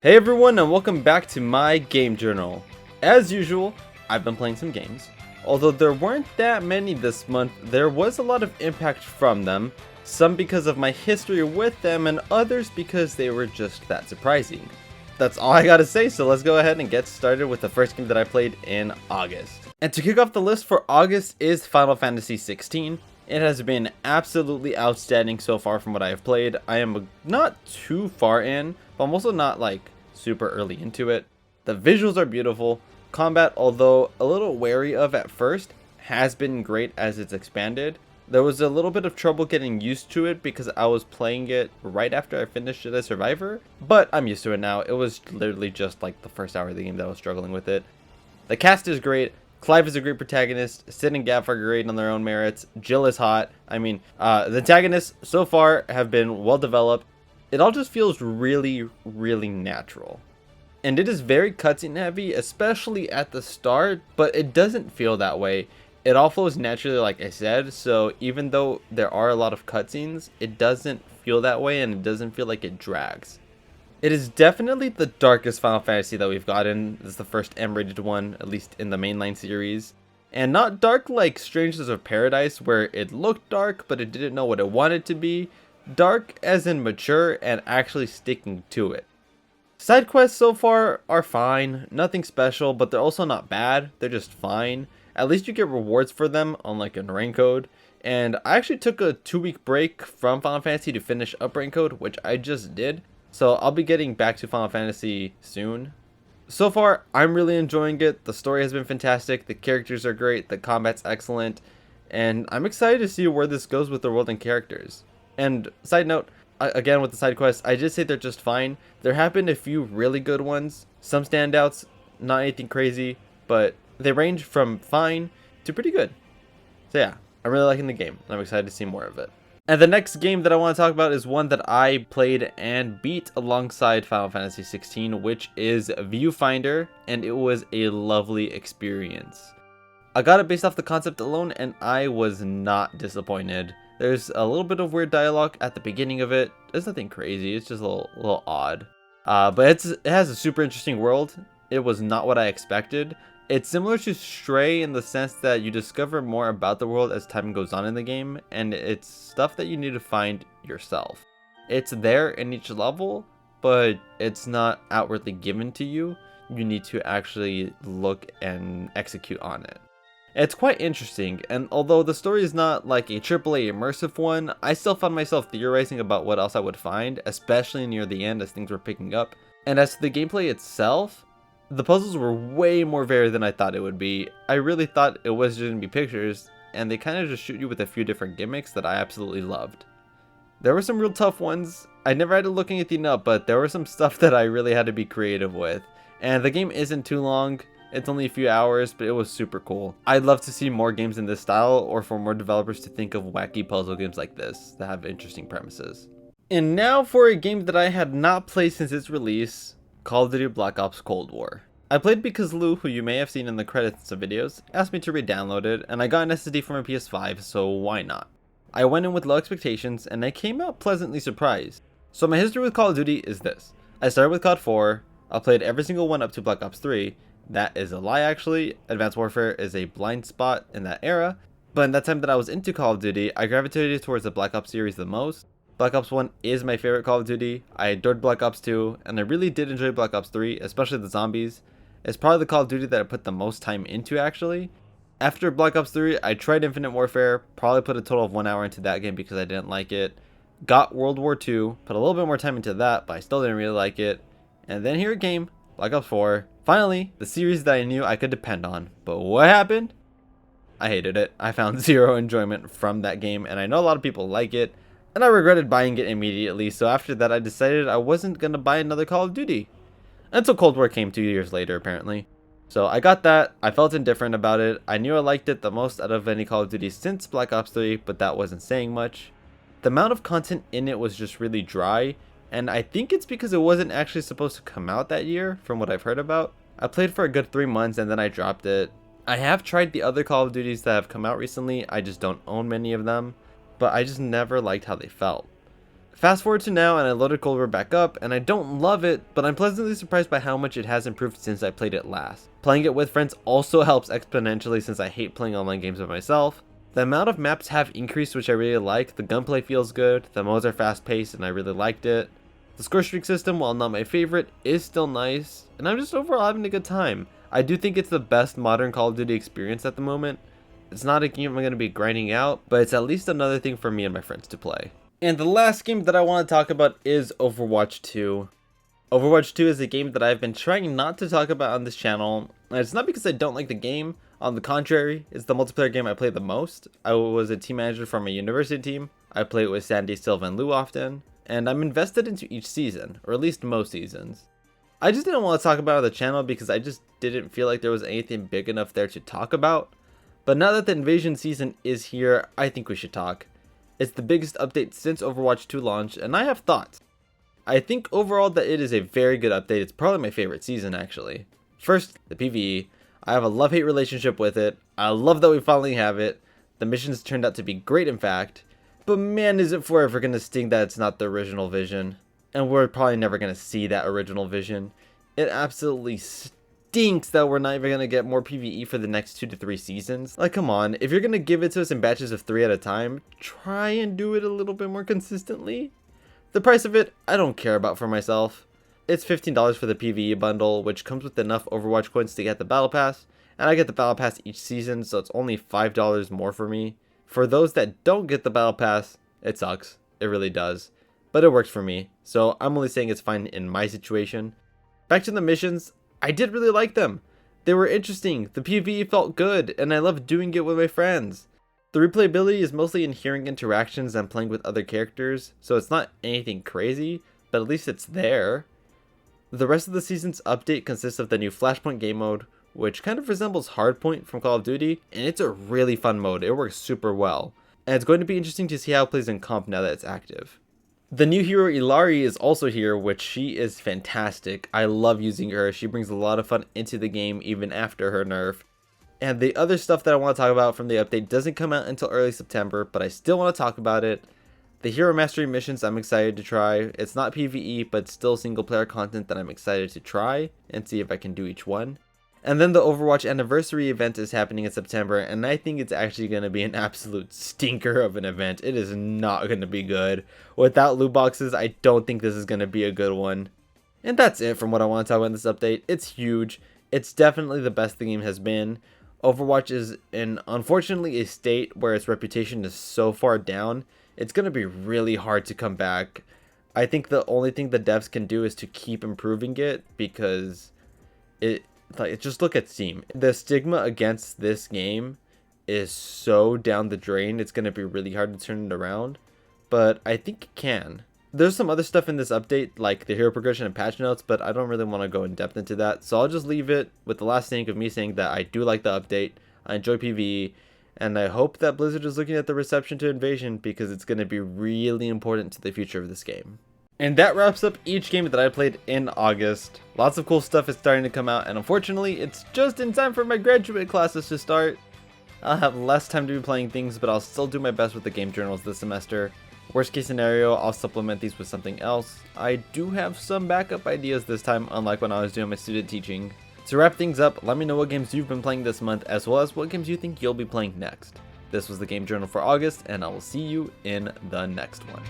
Hey everyone, and welcome back to my game journal. As usual, I've been playing some games. Although there weren't that many this month, there was a lot of impact from them, some because of my history with them and others because they were just that surprising. That's all I gotta say, so let's go ahead and get started with the first game that I played in August. And to kick off the list for August is Final Fantasy 16. It has been absolutely outstanding so far from what I have played. I am not too far in, but I'm also not like super early into it. The visuals are beautiful. Combat, although a little wary of at first, has been great as it's expanded. There was a little bit of trouble getting used to it because I was playing it right after I finished it as Survivor, but I'm used to it now. It was literally just like the first hour of the game that I was struggling with it. The cast is great. Clive is a great protagonist. Sid and Gaff are great on their own merits. Jill is hot. I mean, the antagonists so far have been well developed. It all just feels really, really natural. And it is very cutscene heavy, especially at the start, but it doesn't feel that way. It all flows naturally, like I said, so even though there are a lot of cutscenes, it doesn't feel that way and it doesn't feel like it drags. It is definitely the darkest Final Fantasy that we've gotten. It's the first M-rated one, at least in the mainline series. And not dark like Strangers of Paradise, where it looked dark, but it didn't know what it wanted to be. Dark as in mature and actually sticking to it. Side quests so far are fine, nothing special, but they're also not bad, they're just fine. At least you get rewards for them, unlike in Rain Code. And I actually took a 2-week break from Final Fantasy to finish up Rain Code, which I just did. So I'll be getting back to Final Fantasy soon. So far, I'm really enjoying it. The story has been fantastic, the characters are great, the combat's excellent, and I'm excited to see where this goes with the world and characters. And side note, again with the side quests, I just say they're just fine. There have been a few really good ones, some standouts, not anything crazy, but they range from fine to pretty good. So yeah, I'm really liking the game, and I'm excited to see more of it. And the next game that I want to talk about is one that I played and beat alongside Final Fantasy 16, which is Viewfinder, and it was a lovely experience. I got it based off the concept alone, and I was not disappointed. There's a little bit of weird dialogue at the beginning of it. There's nothing crazy, it's just a little odd. But it has a super interesting world. It was not what I expected. It's similar to Stray in the sense that you discover more about the world as time goes on in the game, and it's stuff that you need to find yourself. It's there in each level, but it's not outwardly given to you. You need to actually look and execute on it. It's quite interesting, and although the story is not like a AAA immersive one, I still found myself theorizing about what else I would find, especially near the end as things were picking up. And as to the gameplay itself, the puzzles were way more varied than I thought it would be. I really thought it was just going to be pictures, and they kind of just shoot you with a few different gimmicks that I absolutely loved. There were some real tough ones. I never had to look anything up, but there was some stuff that I really had to be creative with. And the game isn't too long. It's only a few hours, but it was super cool. I'd love to see more games in this style, or for more developers to think of wacky puzzle games like this that have interesting premises. And now for a game that I had not played since its release, Call of Duty Black Ops Cold War. I played because Lou, who you may have seen in the credits of videos, asked me to re-download it, and I got an SSD from a PS5, so why not? I went in with low expectations, and I came out pleasantly surprised. So my history with Call of Duty is this. I started with COD 4, I played every single one up to Black Ops 3, that is a lie actually, Advanced Warfare is a blind spot in that era, but in that time that I was into Call of Duty, I gravitated towards the Black Ops series the most. Black Ops 1 is my favorite Call of Duty, I adored Black Ops 2, and I really did enjoy Black Ops 3, especially the zombies. It's probably the Call of Duty that I put the most time into actually. After Black Ops 3, I tried Infinite Warfare, probably put a total of 1 hour into that game because I didn't like it. Got World War II, put a little bit more time into that, but I still didn't really like it. And then here it came, Black Ops 4. Finally, the series that I knew I could depend on. But what happened? I hated it. I found zero enjoyment from that game, and I know a lot of people like it, and I regretted buying it immediately, so after that I decided I wasn't going to buy another Call of Duty. Until Cold War came 2 years later, apparently. So I got that, I felt indifferent about it, I knew I liked it the most out of any Call of Duty since Black Ops 3, but that wasn't saying much. The amount of content in it was just really dry, and I think it's because it wasn't actually supposed to come out that year, from what I've heard about. I played for a good 3 months and then I dropped it. I have tried the other Call of Duties that have come out recently, I just don't own many of them, but I just never liked how they felt. Fast forward to now and I loaded Cold War back up, and I don't love it, but I'm pleasantly surprised by how much it has improved since I played it last. Playing it with friends also helps exponentially since I hate playing online games by myself. The amount of maps have increased, which I really like. The gunplay feels good, the modes are fast paced and I really liked it. The score streak system, while not my favorite, is still nice, and I'm just overall having a good time. I do think it's the best modern Call of Duty experience at the moment. It's not a game I'm going to be grinding out, but it's at least another thing for me and my friends to play. And the last game that I want to talk about is Overwatch 2. Overwatch 2 is a game that I've been trying not to talk about on this channel, and it's not because I don't like the game. On the contrary, it's the multiplayer game I play the most. I was a team manager for my university team. I play it with Sandy, Silva, and Lou often, and I'm invested into each season, or at least most seasons. I just didn't want to talk about it on the channel because I just didn't feel like there was anything big enough there to talk about. But now that the Invasion season is here, I think we should talk. It's the biggest update since Overwatch 2 launched, and I have thoughts. I think overall that it is a very good update. It's probably my favorite season, actually. First, the PvE. I have a love-hate relationship with it. I love that we finally have it. The missions turned out to be great, in fact. But man, is it forever going to sting that it's not the original vision. And we're probably never going to see that original vision. It absolutely stinks that we're not even going to get more PvE for the next 2 to 3 seasons. Like, come on, if you're going to give it to us in batches of 3 at a time, try and do it a little bit more consistently. The price of it, I don't care about for myself. It's $15 for the PvE bundle, which comes with enough Overwatch coins to get the Battle Pass, and I get the Battle Pass each season, so it's only $5 more for me. For those that don't get the Battle Pass, it sucks. It really does. But it works for me, so I'm only saying it's fine in my situation. Back to the missions, I did really like them. They were interesting, the PvE felt good, and I loved doing it with my friends. The replayability is mostly in hearing interactions and playing with other characters, so it's not anything crazy, but at least it's there. The rest of the season's update consists of the new Flashpoint game mode, which kind of resembles Hardpoint from Call of Duty, and it's a really fun mode. It works super well, and it's going to be interesting to see how it plays in comp now that it's active. The new hero Illari is also here, which she is fantastic. I love using her. She brings a lot of fun into the game even after her nerf. And the other stuff that I want to talk about from the update doesn't come out until early September, but I still want to talk about it. The hero mastery missions I'm excited to try. It's not PvE, but still single player content that I'm excited to try and see if I can do each one. And then the Overwatch anniversary event is happening in September, and I think it's actually going to be an absolute stinker of an event. It is not going to be good. Without loot boxes, I don't think this is going to be a good one. And that's it from what I want to talk about in this update. It's huge. It's definitely the best the game has been. Overwatch is in, unfortunately, a state where its reputation is so far down. It's going to be really hard to come back. I think the only thing the devs can do is to keep improving it, because just look at Steam. The stigma against this game is so down the drain, it's going to be really hard to turn it around. But I think it can. There's some other stuff in this update, like the hero progression and patch notes, but I don't really want to go in depth into that. So I'll just leave it with the last thing of me saying that I do like the update. I enjoy PvE. And I hope that Blizzard is looking at the reception to Invasion, because it's going to be really important to the future of this game. And that wraps up each game that I played in August. Lots of cool stuff is starting to come out, and unfortunately, it's just in time for my graduate classes to start. I'll have less time to be playing things, but I'll still do my best with the game journals this semester. Worst case scenario, I'll supplement these with something else. I do have some backup ideas this time, unlike when I was doing my student teaching. To wrap things up, let me know what games you've been playing this month, as well as what games you think you'll be playing next. This was the Game Journal for August, and I will see you in the next one.